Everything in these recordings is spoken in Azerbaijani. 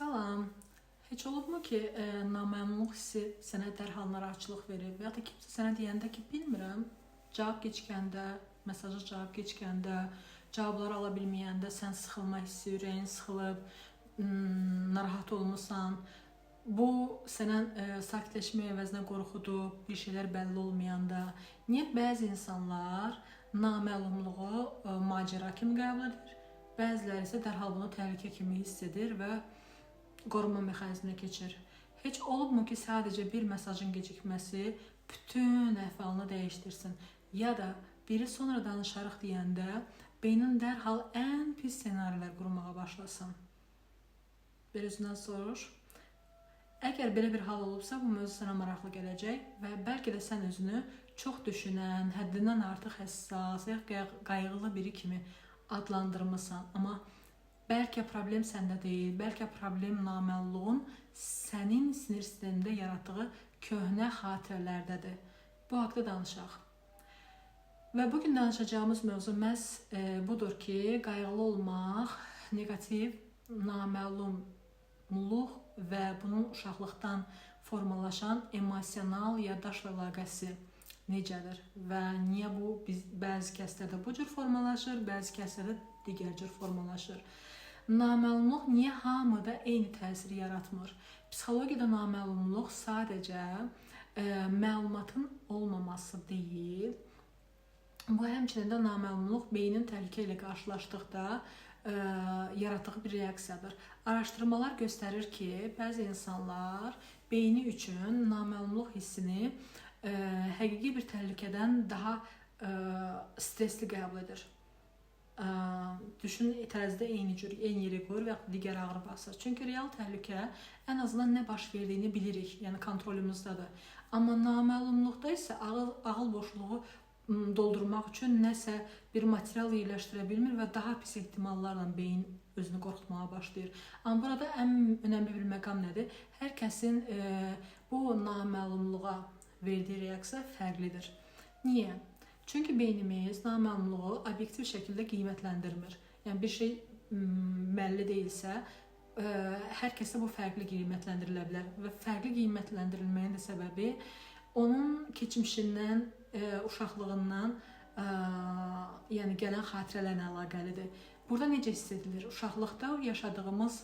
Salam. Heç olubmu ki, naməmnunluq hissi sənə dərhal narahatçılıq verir və ya da kimsə sənə deyəndə ki, bilmirəm, cavab gecikəndə, mesaja cavab gecikəndə, cavabları ala bilməyəndə sən sıxılma hissi, ürəyin sıxılıb, narahat olmusan, bu sənə sakitləşmək əvəzinə qorxudur, bir şeylər bəlli olmayanda. Niyə bəzi insanlar naməlumluğu macəra kimi qəbul edir, bəziləri isə dərhal bunu təhlükə kimi hiss edir və qorunma mexanizminə keçir. Heç olubmu ki, sadəcə bir mesajın gecikməsi bütün əhvalını dəyişdirsin? Ya da biri sonra danışarıq deyəndə beynin dərhal ən pis senarilər qurmağa başlasın? Bir özündən soruş. Əgər belə bir hal olubsa, bu mövzu sənə maraqlı gələcək və bəlkə də sən özünü çox düşünən, həddindən artıq həssas, qayğılı biri kimi adlandırmısan. Amma bəlkə problem səndə deyil, bəlkə problem naməlluğun sənin sinir sistemində yaratdığı köhnə xatirələrdədir. Bu haqda danışaq. Və bugün danışacağımız mövzu məhz budur ki, qayğılı olmaq, negativ, naməlumluq və bunun uşaqlıqdan formalaşan emosional yaddaşla əlaqəsi necədir və niyə bu bəzi kəslərdə bu cür formalaşır, bəzi kəslərdə digər cür formalaşır. Naməlumluq niyə hamıda eyni təsiri yaratmır? Psixologiyada naməlumluq sadəcə məlumatın olmaması deyil. Bu həmçinin də naməlumluq beynin təhlükə ilə qarşılaşdıqda yaratdığı bir reaksiyadır. Araşdırmalar göstərir ki, bəzi insanlar beyni üçün naməlumluq hissini həqiqi bir təhlükədən daha stresli qəbul edir. Düşün, tərəzidə eyni yeri qoyur və digər ağrı basır. Çünki real təhlükə ən azından nə baş verdiyini bilirik, yəni kontrolümüzdədir. Amma naməlumluqda isə ağıl boşluğu doldurmaq üçün nəsə bir material yerləşdirə bilmir və daha pis ehtimallarla beyin özünü qorxutmağa başlayır. Amma burada ən önəmli bir məqam nədir? Hər kəsin bu naməlumluğa verdiyi reaksiya fərqlidir. Niyə? Çünki beynimiz naməlumluğu obyektiv şəkildə qiymətləndirmir. Yəni bir şey məlli deyilsə, hər kəsdə bu fərqli qiymətləndirilə bilər və fərqli qiymətləndirilməyin də səbəbi onun keçmişindən, uşaqlığından, yəni gələn xatirələrlə əlaqəlidir. Burada necə hiss edilir? Uşaqlıqda yaşadığımız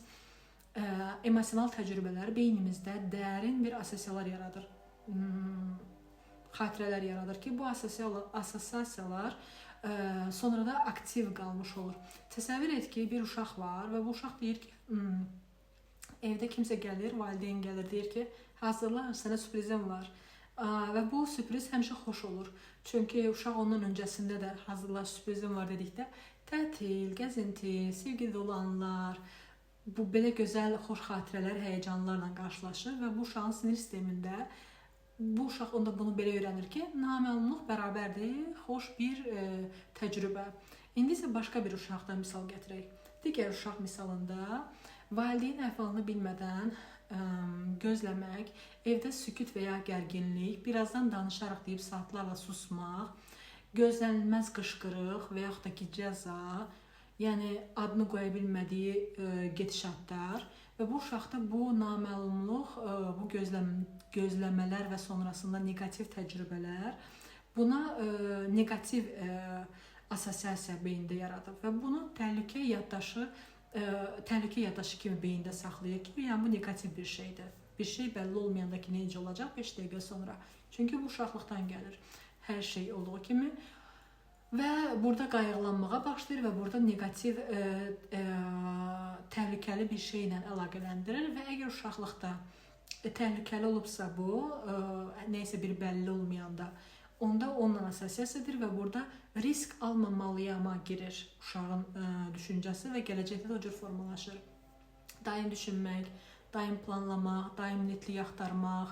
emosional təcrübələr beynimizdə dərin bir assosiasiyalar yaradır. Xatirələr yaradır ki, bu assosiasiyalar sonra da aktiv qalmış olur. Təsəvvür et ki, bir uşaq var və bu uşaq deyir ki, evdə kimsə gəlir, valideyn gəlir, deyir ki, hazırla, sənə sürprizim var. Və bu sürpriz həmişə xoş olur. Çünki uşaq ondan öncəsində də hazırla, sürprizim var dedikdə tətil, gəzinti, sevgi dolu anlar, bu belə gözəl, xoş xatirələr, həyəcanlarla qarşılaşır və bu uşağın sinir sistemində bu uşaq onda bunu belə öyrənir ki, naməlumluq bərabərdir, xoş bir təcrübə. İndi isə başqa bir uşaqdan misal gətirək. Digər uşaq misalında valideyn əhvalını bilmədən gözləmək, evdə sükut və ya gərginlik, birazdan danışarıq deyib saatlarla susmaq, gözlənilməz qışqırıq və yaxud da ki, cəza, yəni adını qoya bilmədiyi gedişatlar və bu uşaqda bu naməlumluq, bu gözləmələr və sonrasında negativ təcrübələr buna negativ assosiasiya beyində yaradıb və bunu təhlükə yaddaşı kimi beyində saxlayır ki, yəni bu negativ bir şeydir. Bir şey bəlli olmayanda ki, necə olacaq 5 dəqiqə sonra. Çünki bu uşaqlıqdan gəlir hər şey olduğu kimi. Və burada qayğılanmağa başlayır və burada negativ, təhlükəli bir şeylə əlaqələndirir və əgər uşaqlıqda təhlükəli olubsa bu, neysə bir bəlli olmayanda, onda onunla assosiasiyadır və burada risk almamalıyama girir uşağın düşüncəsi və gələcəkdə də o cür formalaşır. Daim düşünmək, daim planlamaq, daim netlik axtarmaq,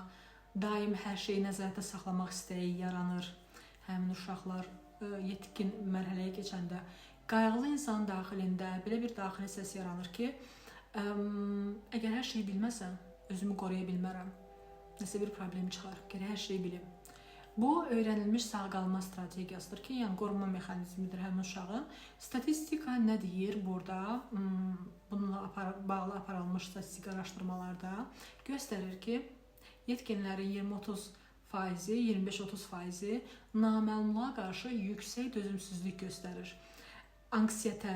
daim hər şeyi nəzərdə saxlamaq istəyi yaranır həmin uşaqlar. Yetkin mərhələyə keçəndə qayğılı insan daxilində belə bir daxili səs yaranır ki, əgər hər şeyi bilməsəm, özümü qoruya bilmərəm, nəsə bir problem çıxar, gərək hər şeyi bilim. Bu öyrənilmiş sağ qalma strategiyasıdır ki, yəni qorunma mexanizmidir həmin uşağın. Statistika nə deyir burada? Bununla bağlı aparılmış statistik araşdırmalarda göstərir ki, yetkinlərin 20-30%, 25-30% naməlumluğa qarşı yüksək dözümsüzlük göstərir. Anksiyetə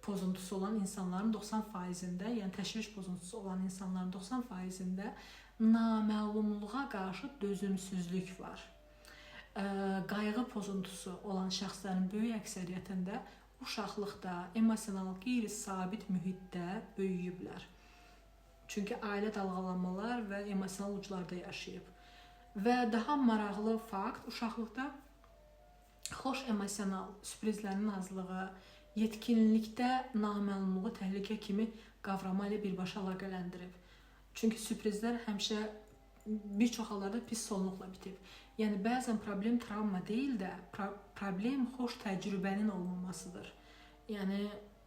pozuntusu olan insanların 90%-də, yəni təşviş pozuntusu olan insanların 90%-də naməlumluğa qarşı dözümsüzlük var. Qayğı pozuntusu olan şəxslərin böyük əksəriyyətində uşaqlıqda, emosional, qeyri-sabit mühitdə böyüyüblər. Çünki ailə dalğalanmalar və emosional uclarda yaşayıb. Və daha maraqlı fakt, uşaqlıqda xoş emosional sürprizlərin azlığı, yetkinlikdə naməlumluğu təhlükə kimi qavrama ilə birbaşa əlaqələndirib. Çünki sürprizlər həmişə bir çox hallarda pis sonluqla bitib. Yəni bəzən problem travma deyil də, problem xoş təcrübənin olmamasıdır. Yəni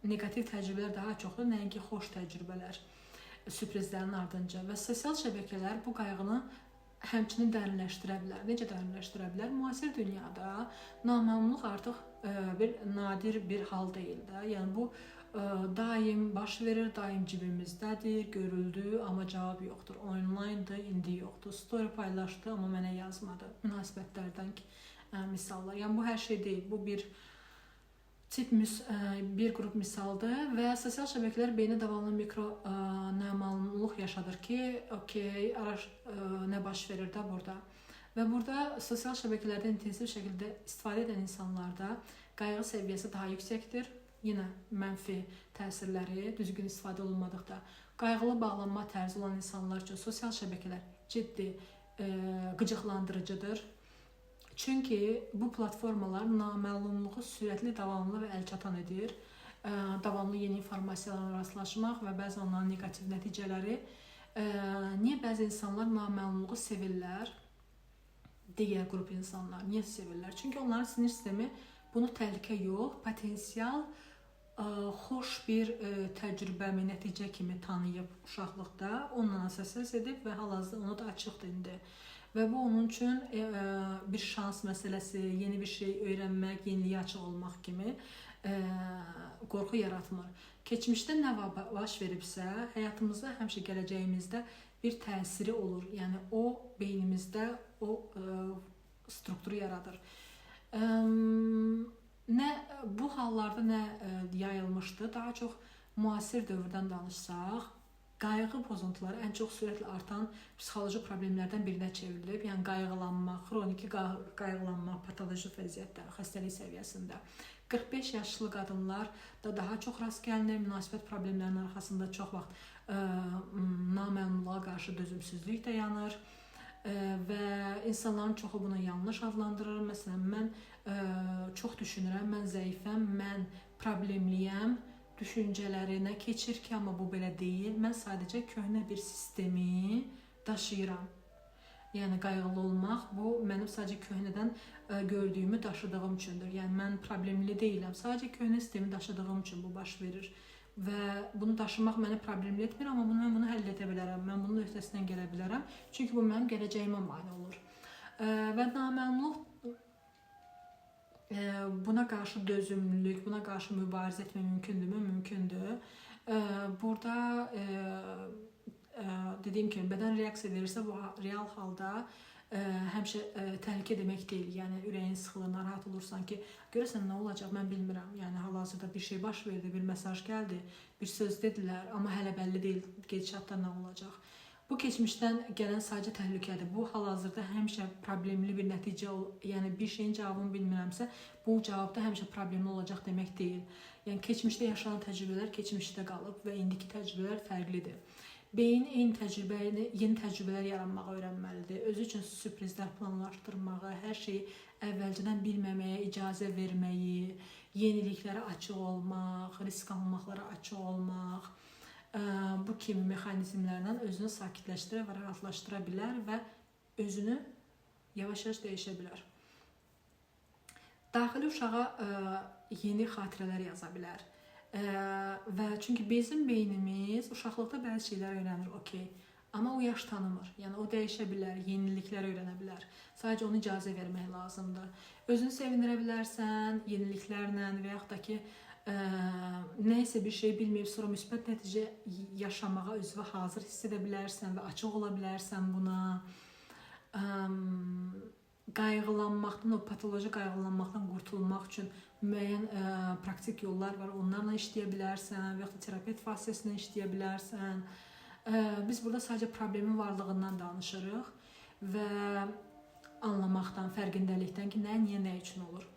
negativ təcrübələr daha çoxdur, nəinki xoş təcrübələr sürprizlərin ardınca. Və sosial şəbəkələr bu qayğını həmçinin dərinləşdirə bilər. Necə dərinləşdirə bilər? Müasir dünyada naməlumluq artıq bir nadir bir hal deyil də. Yəni bu daim baş verir, daim cibimizdədir, görüldü, amma cavab yoxdur. Online'dır, indi yoxdur. Story paylaşdı, amma mənə yazmadı. Münasibətlərdən misallar. Yəni bu hər şey deyil. Bu bir qrup misaldır və sosial şəbəkələr beyndə davamlı mikro naməlumluq yaşadır ki, okey, nə baş verir də burada. Və burada sosial şəbəkələrdə intensiv şəkildə istifadə edən insanlarda qayğı səviyyəsi daha yüksəkdir. Yenə mənfi təsirləri düzgün istifadə olunmadıqda. Qayğılı bağlanma tərzi olan insanlar üçün sosial şəbəkələr ciddi qıcıqlandırıcıdır. Çünki bu platformalar naməlumluğu sürətli, davamlı və əlçatan edir. Davamlı yeni informasiyalarla rastlaşmaq və bəzən onların negativ nəticələri. Niyə bəzi insanlar naməlumluğu sevirlər? Digər qrup insanlar niyə sevirlər? Çünki onların sinir sistemi bunu təhlükə yox, potensial xoş bir təcrübə və nəticə kimi tanıyıb uşaqlıqda, onunla assosiasiya edib və hal-hazırda ona da açıqdır indi. Və bu onun üçün bir şans məsələsi, yeni bir şey öyrənmək, yeniliyə açıq olmaq kimi qorxu yaratmır. Keçmişdə nə baş veribsə, həyatımızda həmişə gələcəyimizdə bir təsiri olur. Yəni o beynimizdə o strukturu yaradır. Bu hallarda nə yayılmışdı? Daha çox müasir dövrdən danışsaq, qayğı pozuntuları ən çox sürətlə artan psixoloji problemlərdən birinə çevrilib. Yəni qayğılanma, xroniki qayğılanma, patoloji vəziyyətdə, xəstəlik səviyyəsində. 45 yaşlı qadınlar da daha çox rast gəlinir. Münasibət problemlərinin arxasında çox vaxt naməlumluğa qarşı dözümsüzlük də yanır. Və insanların çoxu bunu yanlış adlandırır. Məsələn, mən çox düşünürəm, mən zəifəm, mən problemliyəm düşüncələrinə keçir ki, amma bu belə deyil. Mən sadəcə köhnə bir sistemi daşıyıram. Yəni qayğılı olmaq, bu mənim sadəcə köhnədən gördüyümü daşıdığım üçündür. Yəni mən problemli deyiləm, sadəcə köhnə sistemi daşıdığım üçün bu baş verir. Və bunu daşımaq məni problemli etmir, amma mən bunu həll edə bilərəm, mən bunun öhdəsindən gələ bilərəm. Çünki bu mənim gələcəyimə mane olur. Və naməlumluq buna qarşı dözümlülük, buna qarşı mübarizə etmək mümkündürmü? Mümkündür. Burada dediyim kimi, bədən reaksiya verirsə, bu real halda həmişə təhlükə demək deyil. Yəni ürəyin sıxılır, narahat olursan ki, görəsən nə olacaq, mən bilmirəm. Yəni hal-hazırda bir şey baş verdi, bir mesaj gəldi, bir söz dedilər, amma hələ bəlli deyil gedişatda nə olacaq. Bu keçmişdən gələn sadəcə təhlükədir. Bu hal-hazırda həmişə problemli bir nəticə, yəni bir şeyin cavabını bilmirəmsə, bu cavabda həmişə problemli olacaq demək deyil. Yəni keçmişdə yaşanan təcrübələr keçmişdə qalıb və indiki təcrübələr fərqlidir. Beyin yeni təcrübələr yaranmağı öyrənməlidir. Özü üçün sürprizlər planlaşdırmağı, hər şeyi əvvəlcədən bilməməyə icazə verməyi, yeniliklərə açıq olmaq, risk almaqlara açıq olmaq, bu kimi mexanizmlərlə özünü sakitləşdirə və rahatlaşdıra bilər və özünü yavaş-yavaş dəyişə bilər. Daxili uşağa yeni xatirələr yaza bilər. Və çünki bizim beynimiz uşaqlıqda bəzi şeylər öyrənir, okey. Amma o yaş tanımır. Yəni o dəyişə bilər, yeniliklər öyrənə bilər. Sadəcə onu icazə vermək lazımdır. Özünü sevindirə bilərsən yeniliklərlə və yaxud da ki, nəysə bir şey bilməyib sonra müsbət nəticə yaşamağa özünü hazır hiss edə bilərsən və açıq ola bilərsən buna. Qayğılanmaqdan, o patoloji qayğılanmaqdan qurtulmaq üçün müəyyən praktik yollar var. Onlarla işləyə bilərsən və ya terapiya vasitəsilə işləyə bilərsən. Biz burada sadəcə problemin varlığından danışırıq və anlamaqdan, fərqindəlikdən ki, nə, niyə, nə üçün olur.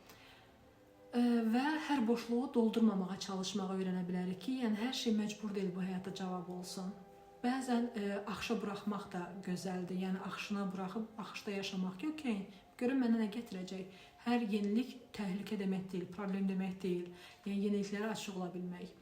Və hər boşluğu doldurmamağa çalışmağa öyrənə bilərik ki, yəni hər şey məcbur deyil bu həyatda cavab olsun. Bəzən axışa buraxmaq da gözəldir. Yəni axışına buraxıb axışda yaşamaq ki, okey, görün mənə nə gətirəcək. Hər yenilik təhlükə demək deyil, problem demək deyil. Yəni yeniliklərə açıq ola bilmək.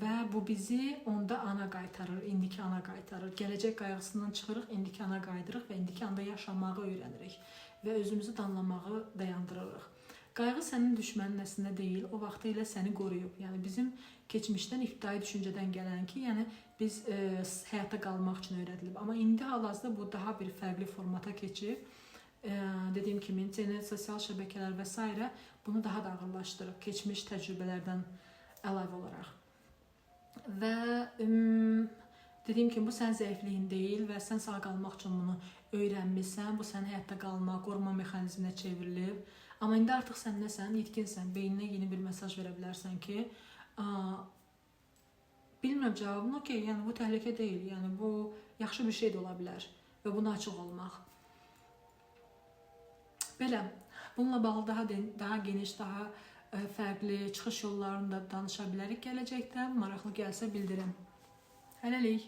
Və bu bizi onda ana qaytarır, indiki ana qaytarır. Gələcək qayğısından çıxırıq, indiki ana qayıdırıq və indiki anda yaşamağı öyrənirik və özümüzü danlamağı dayandırırıq. Qayğı sənin düşmənin əslində deyil, o vaxtı ilə səni qoruyub. Yəni bizim keçmişdən ibtidai düşüncədən gələn ki, yəni biz həyatda qalmaq üçün öyrədilib. Amma indi hal-hazırda bu daha bir fərqli formata keçib. Dediyim kimi, internet, sosial şəbəkələr və s. bunu daha da ağırlaşdırıb keçmiş təcrübələrdən əlavə olaraq. Və dediyim kimi, bu sənin zəifliyin deyil və sən sağ qalmaq üçün bunu öyrənmirsən. Bu sənin həyatda qalma, qoruma mexanizminə çevrilib. Amma indi artıq sən nəsən, yetkinsən, beyninə yeni bir mesaj verə bilərsən ki, bilmirəm cavabını, okey, yəni bu təhlükə deyil, yəni bu yaxşı bir şey də ola bilər və buna açıq olmaq. Belə, bununla bağlı daha geniş, daha fərqli çıxış yollarını da danışa bilərik gələcəkdə. Maraqlı gəlsə bildirin. Hələlik.